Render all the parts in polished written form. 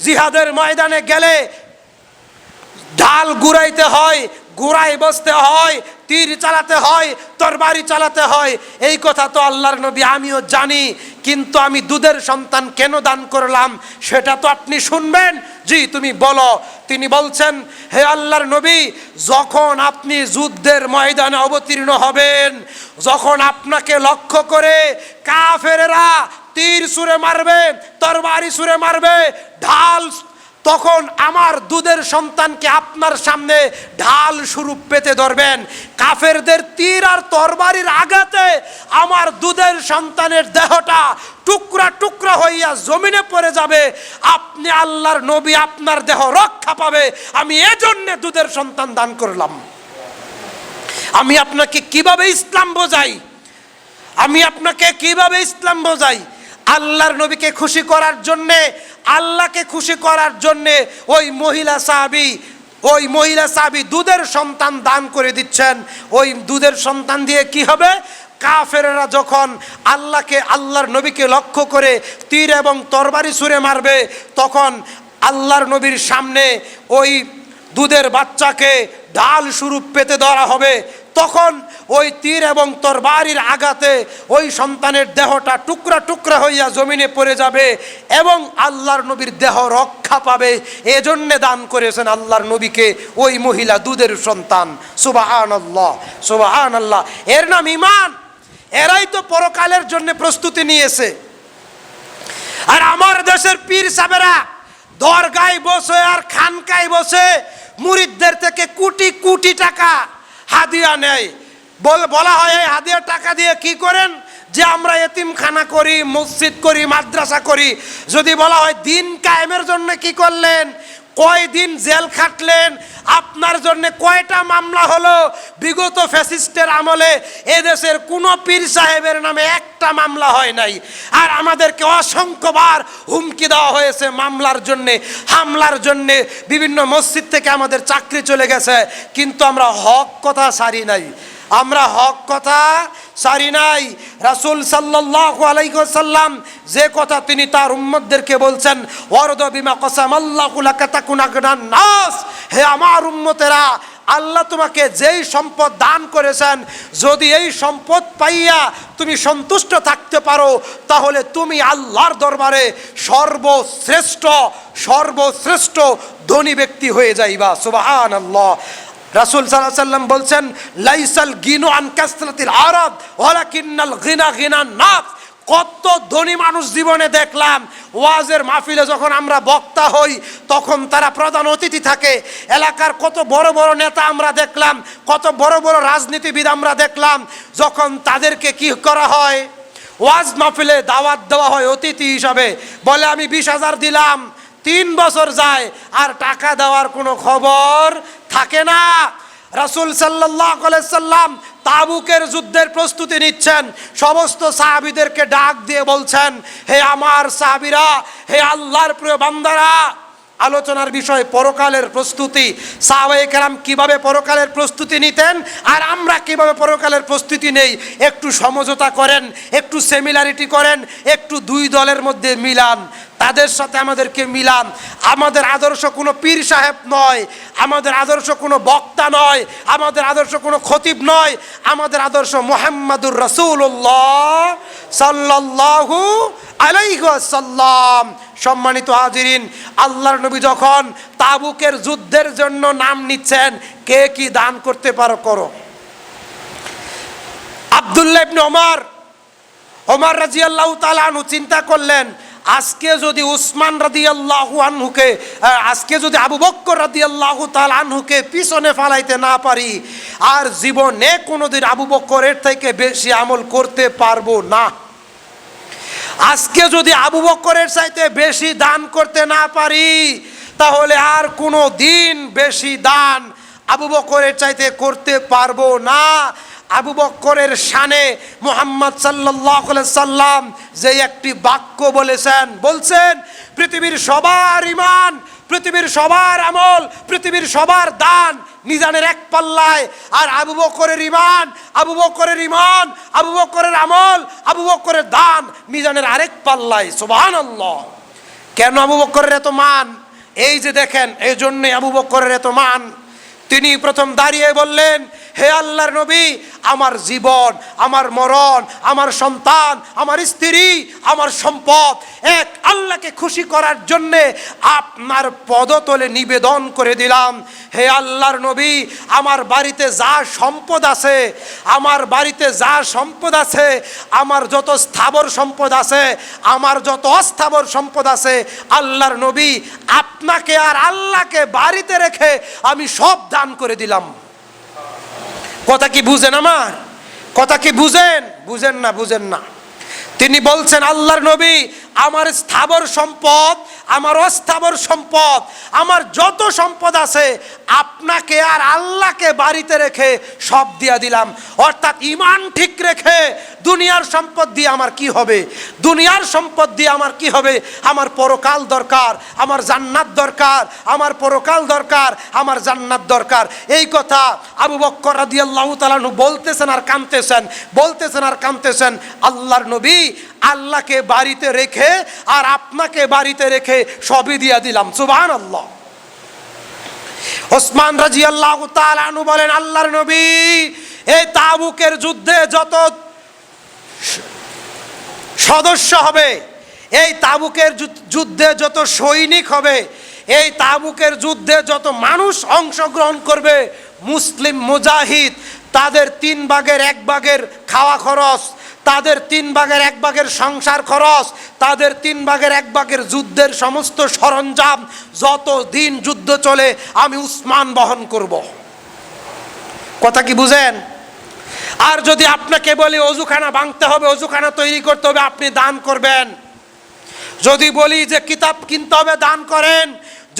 জিহাদের ময়দানে গেলে ঢাল ঘুরাইতে হয়, ঘোড়ায় বসতে হয়, তীর চালাতে হয়, তরবারি চালাতে হয়। এই কথা তো আল্লাহর নবী আমিও জানি, কিন্তু আমি দুধের সন্তান কেন দান করলাম সেটা তো আপনি শুনবেন। জি তুমি বলো। তিনি বলছেন, হে আল্লাহর নবী, যখন আপনি যুদ্ধের ময়দানে অবতীর্ণ হবেন, যখন আপনাকে লক্ষ্য করে কাফেরেরা তীর ছুঁড়ে মারবে, তরবারি ছুঁড়ে মারবে, ঢাল, তখন আমার দুধের সন্তানকে আপনার সামনে ঢাল স্বরূপ পেতে ধরবেন। কাফেরদের তীর আর তরবারির আঘাতে আমার দুধের সন্তানের দেহটা টুকরা টুকরা হইয়া জমিনে পড়ে যাবে। আপনি আল্লাহর নবী, আপনার দেহ রক্ষা পাবে। আমি এজন্য দুধের সন্তান দান করলাম। আমি আপনাকে কিভাবে ইসলাম বোঝাই, আমি আপনাকে কিভাবে ইসলাম বোঝাই? আল্লাহর নবীকে খুশি করার জন্যে, আল্লাহকে খুশি করার জন্যে ওই মহিলা সাহাবী দুধের সন্তান দান করে দিচ্ছেন। ওই দুধের সন্তান দিয়ে কি হবে? কাফেররা যখন আল্লাহর নবীকে লক্ষ্য করে তীর এবং তরবারি ছুঁড়ে মারবে, তখন আল্লাহর নবীর সামনে ওই দুধের বাচ্চাকে ঢাল স্বরূপ পেতে ধরা হবে। তখন ওই তীর এবং তরবারির আঘাতে ওই সন্তানের দেহটা টুকরা টুকরা হইয়া জমিনে পড়ে যাবে এবং আল্লাহর নবীর দেহ রক্ষা পাবে। এজন্যে দান করেছেন আল্লাহর নবীকে ওই মহিলা দুধের সন্তান। সুবহানাল্লাহ, সুবহানাল্লাহ। এর নাম ঈমান। এরাই তো পরকালের জন্য প্রস্তুতি নিয়েছে। আর আমার দেশের পীর সাহেবেরা দরগায় বসে আর খানকায় বসে মুরিদদের থেকে কোটি কোটি টাকা হাদিয়া নেয়। বলা হয় এই হাদিয়া টাকা দিয়ে কি করেন? যে আমরা এতিমখানা করি, মসজিদ করি, মাদ্রাসা করি। যদি বলা হয় দিন কায়েমের জন্য কি করলেন, কয়দিন জেল খাটলেন, আপনার জন্য কয়টা মামলা হলো? বিগত ফ্যাসিস্টের আমলে এদেশের কোনো পীর সাহেবের নামে একটা মামলা হয় নাই। আর আমাদেরকে অসংখ্যবার হুমকি দেওয়া হয়েছে মামলার জন্যে, হামলার জন্যে। বিভিন্ন মসজিদ থেকে আমাদের চাকরি চলে গেছে, কিন্তু আমরা হক কথা সারি নাই, আমরা হক কথা সারি নাই। রাসূল সাল্লাল্লাহু আলাইহি ওয়াসাল্লাম যে কথা তিনি তার উম্মতদেরকে বলছেন, ওয়ারদু বিমা কাসামাল্লাহু লাকা তাকুনা আগনান নাস, হে আমার উম্মতেরা, আল্লাহ তোমাকে যেই সম্পদ দান করেছেন, যদি এই সম্পদ পাইয়া তুমি সন্তুষ্ট থাকতে পারো, তাহলে তুমি আল্লাহর দরবারে সর্বশ্রেষ্ঠ ধনী ব্যক্তি হয়ে যাইবা। সুবহানাল্লাহ। রাসূল সাল্লাল্লাহু আলাইহি ওয়াসাল্লাম বলছেন, লাইসাল গিনু আন কাসরাতিল আরাদ ওয়ালাকিন্নাল গিনা গিনান নাফস। কত ধনী মানুষ জীবনে দেখলাম, ওয়াজের মাহফিলে যখন আমরা বক্তা হই তখন তারা প্রধান অতিথি থাকে। এলাকার কত বড় বড় নেতা আমরা দেখলাম, কত বড় বড় রাজনীতিবিদ আমরা দেখলাম, যখন তাদেরকে কি করা হয়, ওয়াজ মাহফিলে দাওয়াত দেওয়া হয় অতিথি হিসাবে, বলে আমি 20,000 দিলাম, 3 বছর যায় আর টাকা দেওয়ার কোনো খবর থাকে না। রাসূল সাল্লাল্লাহু আলাইহি সাল্লাম তাবুকের যুদ্ধের প্রস্তুতি নিচ্ছেন, সমস্ত সাহাবীদেরকে ডাক দিয়ে বলছেন, হে আমার সাহাবীরা, হে আল্লাহর প্রিয় বান্দারা, আলোচনার বিষয় পরকালের প্রস্তুতি। সাহাবায়ে কেরাম কিভাবে পরকালের প্রস্তুতি নিতেন আর আমরা কিভাবে পরকালের প্রস্তুতি নেই, একটু সমঝোতা করেন, একটু সিমিলারিটি করেন, একটু দুই দলের মধ্যে মিলান, তাদের সাথে আমাদেরকে মিলান। আমাদের আদর্শ কোনো পীর সাহেব নয়, আমাদের আদর্শ কোনো বক্তা নয়, আমাদের আদর্শ কোনো খতিব নয়, আমাদের আদর্শ মুহাম্মাদুর রাসূলুল্লাহ সাল্লাল্লাহু আলাইহি ওয়াসাল্লাম। সম্মানিত হাজিরিন, আল্লাহর নবী যখন তাবুকের যুদ্ধের জন্য নাম নিচ্ছেন, কে কি দান করতে পারো করো। আব্দুল্লাহ ইবনে ওমর রাদিয়াল্লাহু তাআলা আনহু চিন্তা করলেন, আজকে যদি উসমান রাদিয়াল্লাহু আনহুকে, আজকে যদি আবু বকর রাদিয়াল্লাহু তাআলা আনহুকে পিছনে ফালাইতে না পারি, আর জীবনে কোনোদিন আবু বকরের থেকে বেশি আমল করতে পারবো না। আজকে যদি আবু বকরের চাইতে বেশি দান করতে না পারি, তাহলে আর কোনো দিন বেশি দান আবু বকরের চাইতে করতে পারবো না। আবু বকরের শানে মুহাম্মদ সাল্লাল্লাহু আলাইহি সাল্লাম যে একটি বাক্য বলছেন, পৃথিবীর সবার ঈমান, পৃথিবীর সবার আমল, পৃথিবীর সবার দান মিজানের এক পাল্লায়, আর আবু বকরের ঈমান, আবু বকরের আমল, আবু বকরের দান মিজানের আরেক পাল্লায়। সুবহানাল্লাহ। কেন আবু বকরের এত মান? এই যে দেখেন, এই জন্যই আবু বকরের এত মান। তিনি প্রথম দাঁড়িয়ে বললেন, হে আল্লাহর নবী, আমার জীবন, আমার মরণ, আমার সন্তান, আমার স্ত্রী, আমার সম্পদ এক আল্লাহকে খুশি করার জন্যে আপনার পদতলে নিবেদন করে দিলাম। হে আল্লাহর নবী, আমার বাড়িতে যা সম্পদ আছে, আমার বাড়িতে যা সম্পদ আছে, আমার যত স্থাবর সম্পদ আছে, আমার যত অস্থাবর সম্পদ আছে, আল্লাহর নবী আপনাকে আর আল্লাহকে বাড়িতে রেখে আমি সব দান করে দিলাম। কথা কি বুঝেন? আমার কথা কি বুঝেন? বুঝেন না, বুঝেন না। তিনি বলছেন, আল্লাহর নবী, আমার স্থাবর সম্পদ, আমার অস্থাবর সম্পদ, আমার যত সম্পদ আছে আপনাকে আর আল্লাহকে বাড়িতে রেখে সব দিয়া দিলাম। অর্থাৎ ইমান ঠিক রেখে দুনিয়ার সম্পদ দিয়ে আমার কি হবে? দুনিয়ার সম্পদ দিয়ে আমার কি হবে? আমার পরকাল দরকার, আমার জান্নাত দরকার, আমার পরকাল দরকার, আমার জান্নাত দরকার। এই কথা আবু বকর রাদিয়াল্লাহু তাআলা আনহু বলতেছেন আর কাঁদতেছেন, বলতেছেন আর কাঁদতেছেন। আল্লাহর নবী আল্লাহকে বাড়িতে রেখে আর আপনাকে বাড়িতে রেখে সবই দিয়া দিলাম। সুবহানাল্লাহ। ওসমান রাদিয়াল্লাহু তাআলা আনহু বলেন, আল্লাহর নবী, এই তাবুকের যুদ্ধে যত সদস্য হবে, এই তাবুকের যুদ্ধে যত সৈনিক হবে, এই তাবুকের যুদ্ধে যত মানুষ অংশগ্রহণ করবে, মুসলিম মুজাহিদ, তাদের 3 ভাগের 1 ভাগের খাওয়া খরচ, তাদের 3 ভাগের 1 ভাগের সংসার খরচ, তাদের 3 ভাগের 1 ভাগের যুদ্ধের সমস্ত সরঞ্জাম, যত দিন যুদ্ধ চলে আমি উসমান বহন করব। কথা কি বুঝেন? আর যদি আপনাকে বলি অজুখানা ভাঙতে হবে, অজুখানা তৈরি করতে হবে, আপনি দান করবেন। যদি বলি যে কিতাব কিনতে হবে, দান করেন।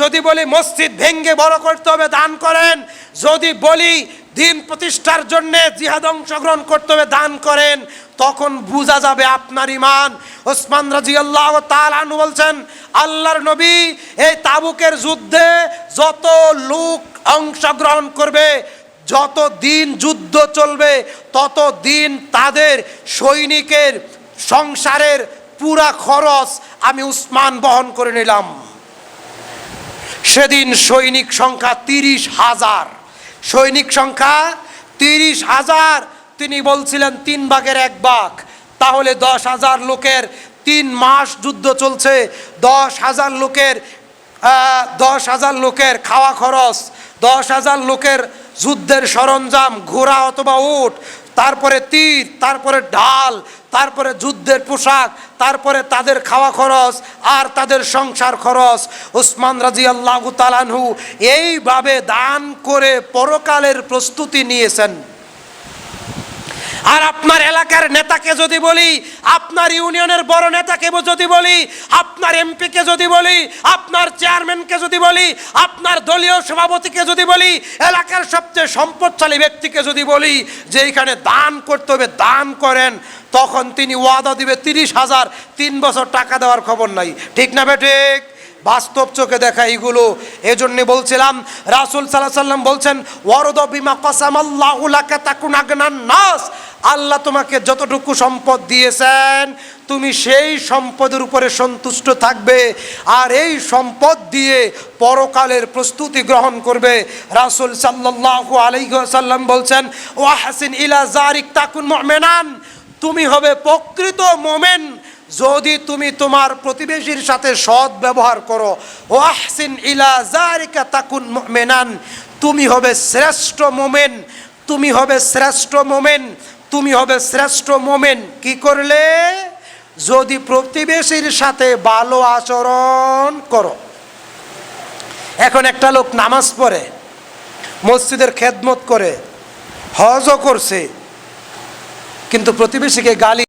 যদি বলি মসজিদ ভেঙ্গে বড় করতে হবে, দান করেন। যদি বলি দিন প্রতিষ্ঠার জন্য জিহাদ অংশগ্রহণ করতে হবে, দান করেন। তখন বোঝা যাবে আপনার ইমান। ওসমান রাদিয়াল্লাহু তাআলা আনহু বলছেন, আল্লাহর নবী, এই তাবুকের যুদ্ধে যত লোক অংশগ্রহণ করবে, যত দিন যুদ্ধ চলবে, তত দিন তাদের সৈনিকের সংসারের পুরা খরচ আমি উসমান বহন করে নিলাম। সেদিন সৈনিক সংখ্যা 30,000, সৈনিক সংখ্যা 30,000। তিনি বলছিলেন 3 ভাগের 1 ভাগ, তাহলে 10,000 লোকের 3 মাস যুদ্ধ চলছে। 10,000 লোকের 10,000 লোকের খাওয়া খরচ, 10,000 লোকের যুদ্ধের সরঞ্জাম, ঘোড়া অথবা উট, তারপরে তীর, তারপরে ঢাল, তারপরে যুদ্ধের পোশাক, তারপরে তাদের খাওয়া খরচ আর তাদের সংসার খরচ। উসমান রাদিয়াল্লাহু তাআলা আনহু এইভাবে দান করে পরকালের প্রস্তুতি নিয়েছেন। আর আপনার এলাকার নেতাকে যদি বলি, আপনার ইউনিয়নের বড় নেতাকে যদি বলি, আপনার এমপিকে যদি বলি, আপনার চেয়ারম্যানকে যদি বলি, আপনার দলীয় সভাপতিকে যদি বলি, এলাকার সবচেয়ে সম্পদশালী ব্যক্তিকে যদি বলি যে এইখানে দান করতে হবে, দান করেন, তখন তিনি ওয়াদা দিবে 30,000, 3 বছর টাকা দেওয়ার খবর নাই। ঠিক না বেঠিক? বাস্তব চোখে দেখা এইগুলো। এজন্য বলছিলাম, রাসূল সাল্লাল্লাহু আলাইহি ওয়াসাল্লাম বলছেন, ওয়ারদ বিমা কাসামাল্লাহু লাকা তাকুন আগনান নাস। আল্লাহ তোমাকে যতটুকু সম্পদ দিয়েছেন, তুমি সেই সম্পদের উপরে সন্তুষ্ট থাকবে আর এই সম্পদ দিয়ে পরকালের প্রস্তুতি গ্রহণ করবে। রাসূল সাল্লাল্লাহু আলাইহি ওয়াসাল্লাম বলছেন, ওয়াহসিন ইলা জারিক তাকুন মুমিনান। তুমি হবে প্রকৃত মুমিন যদি তুমি তোমার প্রতিবেশীর সাথে সৎ ব্যবহার করো। ওয়াহসিন ইলা জারিকা তাকুন মুমিনান। তুমি হবে শ্রেষ্ঠ মুমিন, তুমি হবে শ্রেষ্ঠ মুমিন, তুমি হবে শ্রেষ্ঠ মুমিন। কি করলে? যদি প্রতিবেশীর সাথে ভালো আচরণ করো। এখন একটা লোক নামাজ পড়ে, মসজিদের খেদমত করে, হজও করছে, কিন্তু প্রতিবেশীকে গালি